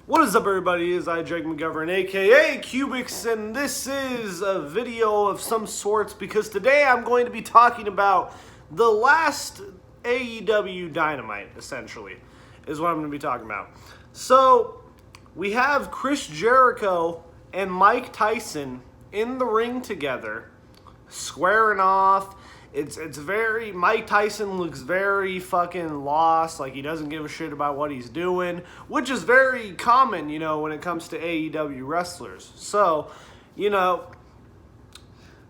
What is up, everybody? It's Jake McGovern, aka Cubics, and this is a video of some sorts because today I'm going to be talking about the last AEW Dynamite, essentially, is what I'm going to be talking about. So, we have Chris Jericho and Mike Tyson in the ring together, squaring off. It's very, Mike Tyson looks very fucking lost, like he doesn't give a shit about what he's doing, which is very common, when it comes to AEW wrestlers. So,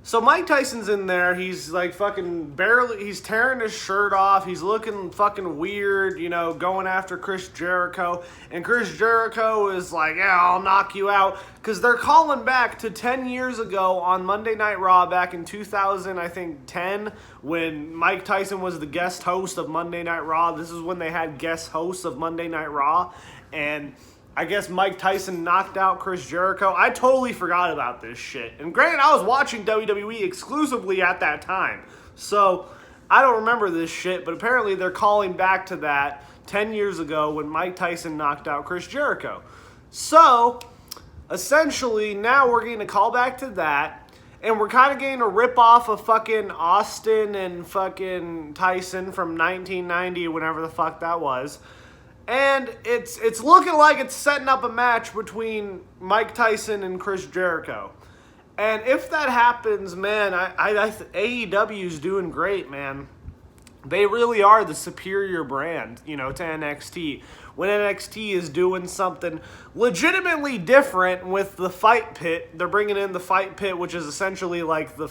so Mike Tyson's in there, he's like fucking barely, he's tearing his shirt off, he's looking fucking weird, going after Chris Jericho, and Chris Jericho is like, yeah, I'll knock you out, because they're calling back to 10 years ago on Monday Night Raw back in 2010, when Mike Tyson was the guest host of Monday Night Raw. This is when they had guest hosts of Monday Night Raw, and I guess Mike Tyson knocked out Chris Jericho. I totally forgot about this shit. And granted, I was watching WWE exclusively at that time. So, I don't remember this shit, but apparently they're calling back to that 10 years ago when Mike Tyson knocked out Chris Jericho. So, essentially, now we're getting a call back to that. And we're kind of getting a rip-off of fucking Austin and fucking Tyson from 1990, whenever the fuck that was. And it's looking like it's setting up a match between Mike Tyson and Chris Jericho. And if that happens, man, AEW's doing great, man. They really are the superior brand, to NXT. When NXT is doing something legitimately different with the Fight Pit, they're bringing in the Fight Pit, which is essentially like the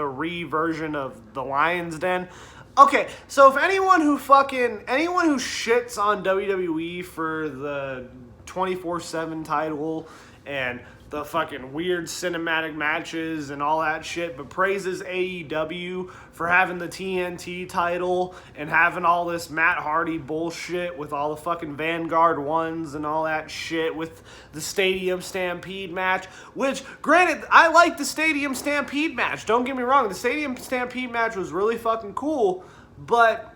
re-version of the Lion's Den. Okay, so if anyone who shits on WWE for the 24/7 title and the fucking weird cinematic matches and all that shit, but praises AEW for having the TNT title and having all this Matt Hardy bullshit with all the fucking Vanguard ones and all that shit with the Stadium Stampede match, which, granted, I like the Stadium Stampede match, don't get me wrong, the Stadium Stampede match was really fucking cool, but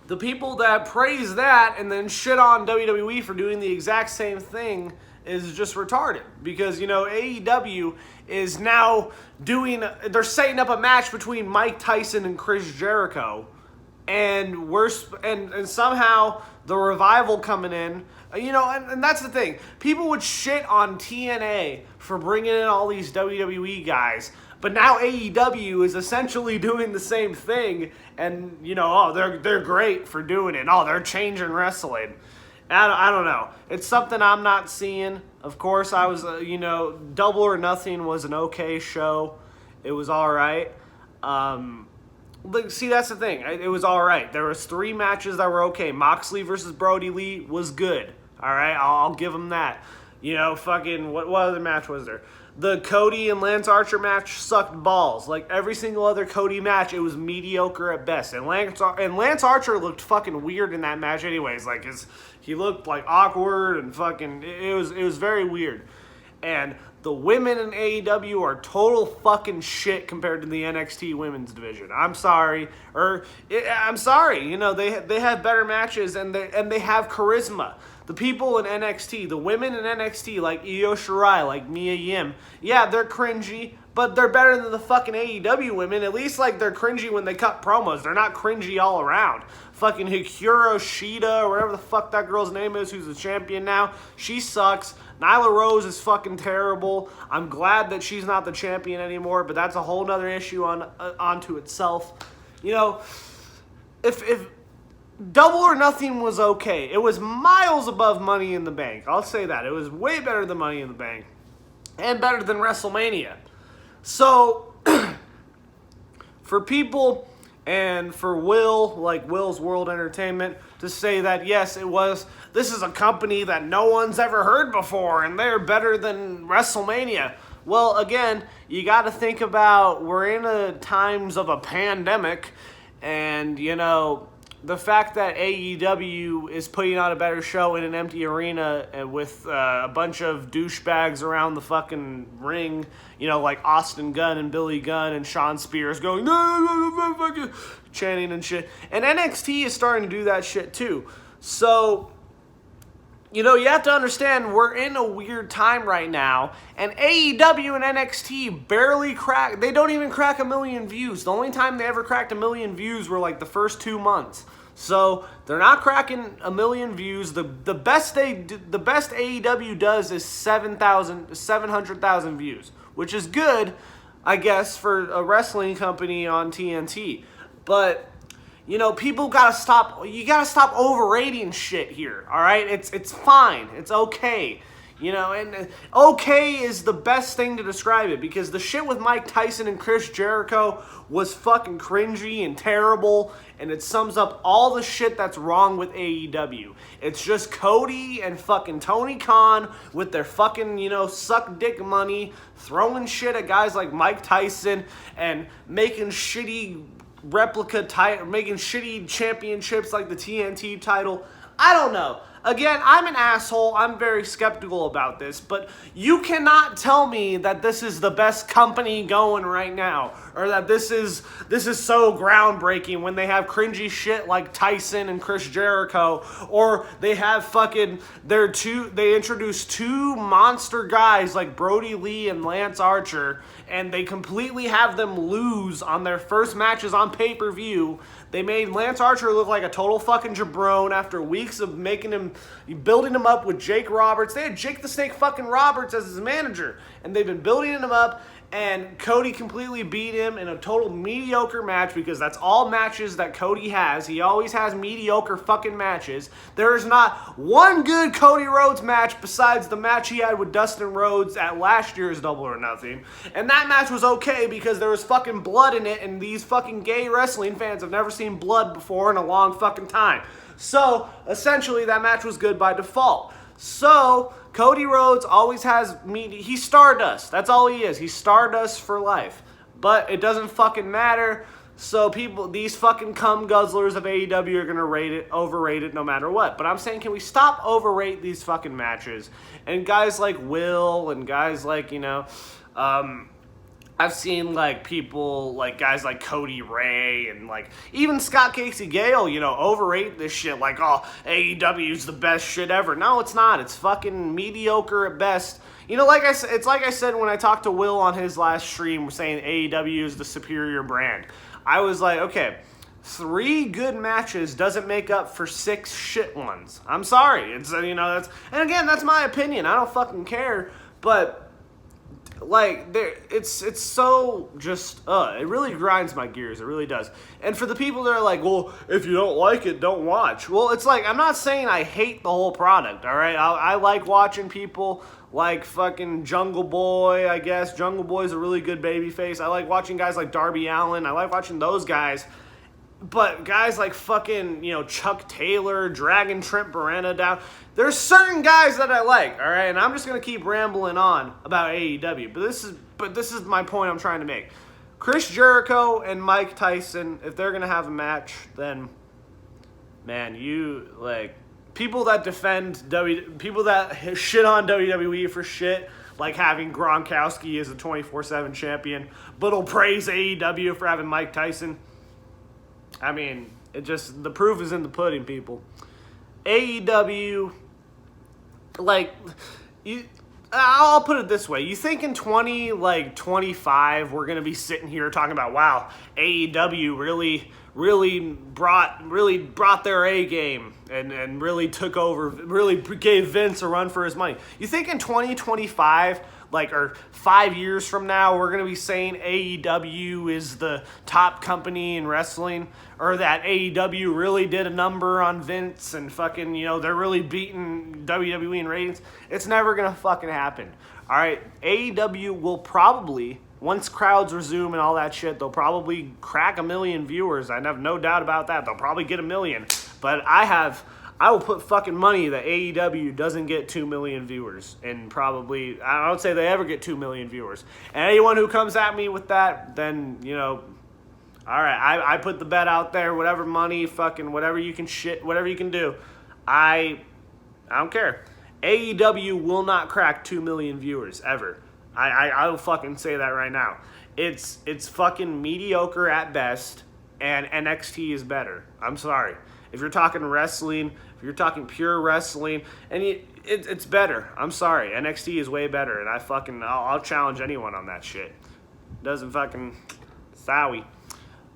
the people that praise that and then shit on WWE for doing the exact same thing is just retarded, because AEW is now they're setting up a match between Mike Tyson and Chris Jericho, and and somehow the Revival coming in, and that's the thing, people would shit on TNA for bringing in all these WWE guys, but now AEW is essentially doing the same thing, and they're great for doing it. Oh, they're changing wrestling. I don't know. It's something I'm not seeing. Of course, I was, Double or Nothing was an okay show. It was all right. See, that's the thing. It was all right. There was 3 matches that were okay. Moxley versus Brody Lee was good. All right, I'll give them that. What other match was there? The Cody and Lance Archer match sucked balls. Like every single other Cody match, it was mediocre at best. And Lance Archer looked fucking weird in that match anyways. Like he looked like awkward and fucking, it was very weird. And the women in AEW are total fucking shit compared to the NXT women's division. I'm sorry. I'm sorry. They have better matches and they have charisma. The people in NXT, the women in NXT, like Io Shirai, like Mia Yim, yeah, they're cringy, but they're better than the fucking AEW women. At least, they're cringy when they cut promos. They're not cringy all around. Fucking Hikaru Shida, or whatever the fuck that girl's name is, who's the champion now, she sucks. Nyla Rose is fucking terrible. I'm glad that she's not the champion anymore, but that's a whole nother issue onto itself. If Double or Nothing was okay. It was miles above Money in the Bank. I'll say that. It was way better than Money in the Bank. And better than WrestleMania. So, for people and for Will's World Entertainment, to say that, yes, this is a company that no one's ever heard before, and they're better than WrestleMania. Well, again, you got to think about, we're in times of a pandemic, and, the fact that AEW is putting on a better show in an empty arena with a bunch of douchebags around the fucking ring, like Austin Gunn and Billy Gunn and Sean Spears going, no, chanting and shit. And NXT is starting to do that shit too. So, you know, you have to understand we're in a weird time right now, and AEW and NXT barely crack. They don't even crack 1 million views. The only time they ever cracked 1 million views were like the first 2 months. So they're not cracking 1 million views. The best AEW does is 700,000 views, which is good, I guess, for a wrestling company on TNT. But you know, people gotta stop. You gotta stop overrating shit here. All right, it's fine. It's okay. You know, and okay is the best thing to describe it, because the shit with Mike Tyson and Chris Jericho was fucking cringy and terrible, and it sums up all the shit that's wrong with AEW. It's just Cody and fucking Tony Khan with their fucking, you know, suck dick money, throwing shit at guys like Mike Tyson and making shitty making shitty championships like the TNT title. I don't know. Again, I'm an asshole. I'm very skeptical about this, but you cannot tell me that this is the best company going right now, or that this is so groundbreaking when they have cringy shit like Tyson and Chris Jericho, or they have fucking they introduce 2 monster guys like Brody Lee and Lance Archer, and they completely have them lose on their first matches on pay-per-view. They made Lance Archer look like a total fucking jabron after weeks of building him up with Jake Roberts. They had Jake the Snake fucking Roberts as his manager, and they've been building him up, and Cody completely beat him in a total mediocre match, because that's all matches that Cody has. He always has mediocre fucking matches. There is not one good Cody Rhodes match besides the match he had with Dustin Rhodes at last year's Double or Nothing. And that match was okay because there was fucking blood in it, and these fucking gay wrestling fans have never seen blood before in a long fucking time. So, essentially, that match was good by default. So, Cody Rhodes always has he's Stardust. That's all he is. He's Stardust for life. But it doesn't fucking matter. So these fucking cum guzzlers of AEW are gonna overrate it no matter what. But I'm saying, can we stop overrate these fucking matches? And guys like Will and guys like, you know, I've seen, like, people, like, guys like Cody Ray and, like, even Scott Casey Gale, you know, overrate this shit. Like, oh, AEW's the best shit ever. No, it's not. It's fucking mediocre at best. You know, like I said, it's like I said when I talked to Will on his last stream saying AEW is the superior brand. I was like, okay, 3 good matches doesn't make up for 6 shit ones. I'm sorry. It's, you know, and again, that's my opinion. I don't fucking care, but like, it's so just, it really grinds my gears. It really does. And for the people that are like, well, if you don't like it, don't watch. Well, it's like, I'm not saying I hate the whole product, all right? I like watching people like fucking Jungle Boy, I guess. Jungle Boy's a really good babyface. I like watching guys like Darby Allin. I like watching those guys. But guys like fucking, you know, Chuck Taylor, dragging Trent Beretta down. There's certain guys that I like, all right? And I'm just going to keep rambling on about AEW. But this is my point I'm trying to make. Chris Jericho and Mike Tyson, if they're going to have a match, then, man, you, like, people that people that shit on WWE for shit, like having Gronkowski as a 24/7 champion, but'll praise AEW for having Mike Tyson. I mean, the proof is in the pudding, people. AEW, like, I'll put it this way. You think in 2025 we're going to be sitting here talking about, wow, AEW really brought their A game and really took over, really gave Vince a run for his money. You think in 2025, like, or 5 years from now, we're going to be saying AEW is the top company in wrestling, or that AEW really did a number on Vince and fucking, you know, they're really beating WWE in ratings? It's never going to fucking happen. All right, AEW will probably, once crowds resume and all that shit, they'll probably crack 1 million viewers. I have no doubt about that. They'll probably get 1 million. But I will put fucking money that AEW doesn't get 2 million viewers. And probably, I don't say they ever get 2 million viewers. And anyone who comes at me with that, then, you know, all right, I put the bet out there, whatever money, fucking whatever you can do. I don't care. AEW will not crack 2 million viewers, ever. I'll fucking say that right now. It's fucking mediocre at best, and NXT is better. I'm sorry. If you're talking wrestling, if you're talking pure wrestling, and it's better. I'm sorry, NXT is way better, and I'll challenge anyone on that shit. Doesn't fucking sowie.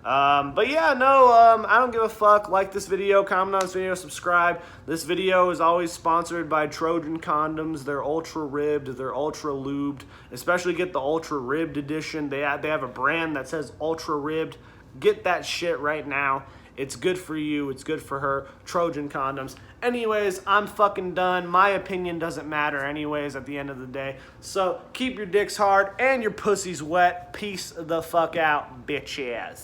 But yeah, no, I don't give a fuck. Like this video, comment on this video, subscribe. This video is always sponsored by Trojan condoms. They're ultra ribbed, they're ultra lubed. Especially get the ultra ribbed edition. They have a brand that says ultra ribbed. Get that shit right now. It's good for you, it's good for her. Trojan condoms. Anyways, I'm fucking done. My opinion doesn't matter anyways at the end of the day. So keep your dicks hard and your pussies wet. Peace the fuck out, bitch ass.